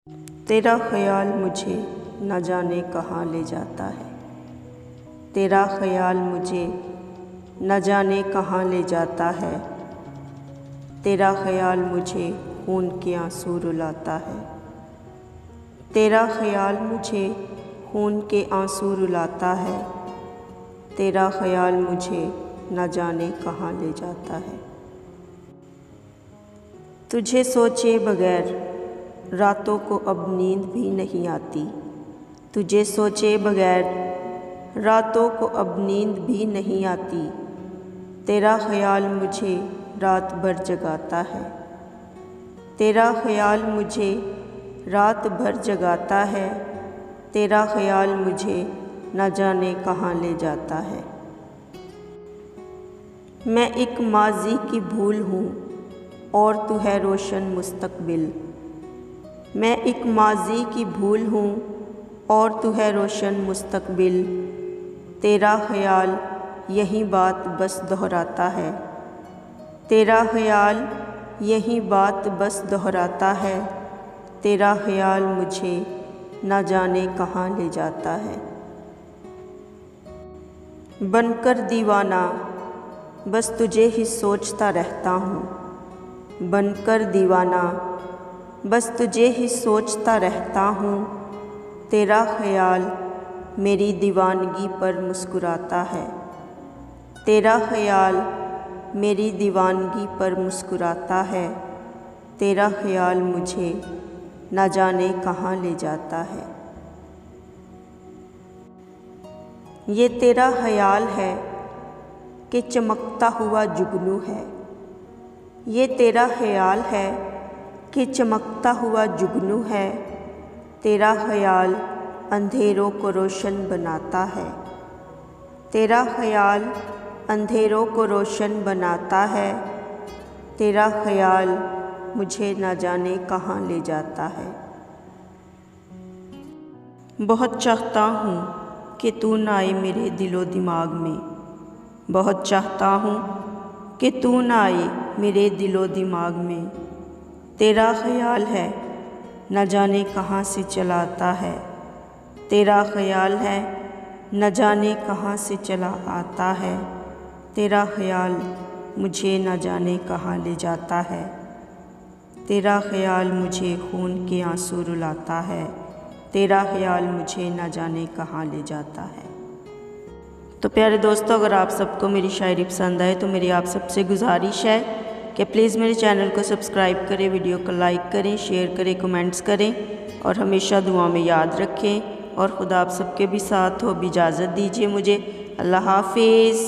तेरा ख़याल मुझे न जाने कहाँ ले जाता है। तेरा ख़याल मुझे न जाने कहाँ ले जाता है। तेरा ख़याल मुझे खून के आंसू रुलाता है। तेरा ख़याल मुझे खून के आंसू रुलाता है। तेरा ख़याल मुझे न जाने कहाँ ले जाता है। तुझे सोचे बगैर रातों को अब नींद भी नहीं आती। तुझे सोचे बगैर रातों को अब नींद भी नहीं आती। तेरा ख़याल मुझे रात भर जगाता है। तेरा ख़याल मुझे रात भर जगाता है। तेरा ख़याल मुझे न जाने कहाँ ले जाता है। मैं एक माज़ी की भूल हूँ और तू है रोशन मुस्तक़बिल। मैं एक माज़ी की भूल हूँ और तू है रोशन मुस्तक़बिल। तेरा ख़याल यही बात बस दोहराता है। तेरा ख़याल यही बात बस दोहराता है। तेरा ख़याल मुझे न जाने कहाँ ले जाता है। बनकर दीवाना बस तुझे ही सोचता रहता हूँ। बनकर दीवाना बस तुझे ही सोचता रहता हूँ। तेरा ख़याल मेरी दीवानगी पर मुस्कुराता है। तेरा ख़याल मेरी दीवानगी पर मुस्कुराता है। तेरा ख़याल मुझे न जाने कहाँ ले जाता है। ये तेरा ख़याल है कि चमकता हुआ जुगनू है। ये तेरा ख़याल है कि चमकता हुआ जुगनू है। तेरा ख़याल अंधेरों को रोशन बनाता है। तेरा ख़याल अंधेरों को रोशन बनाता है। तेरा ख़याल मुझे न जाने कहाँ ले जाता है। बहुत चाहता हूँ कि तू न आए मेरे दिलो दिमाग में। बहुत चाहता हूँ कि तू न आए मेरे दिलो दिमाग में। तेरा ख़याल है न जाने कहाँ से चला आता है। तेरा ख़याल है न जाने कहाँ से चला आता है। तेरा ख़याल मुझे न जाने कहाँ ले जाता है। तेरा ख़याल मुझे खून के आंसू रुलाता है। तेरा ख़याल मुझे न जाने कहाँ ले जाता है। तो प्यारे दोस्तों, अगर आप सबको मेरी शायरी पसंद आए तो मेरी आप सबसे गुजारिश है कि प्लीज़ मेरे चैनल को सब्सक्राइब करें, वीडियो को लाइक करें, शेयर करें, कमेंट्स करें और हमेशा दुआ में याद रखें। और खुदा आप सबके भी साथ हो। भी इजाज़त दीजिए मुझे। अल्लाह हाफिज़।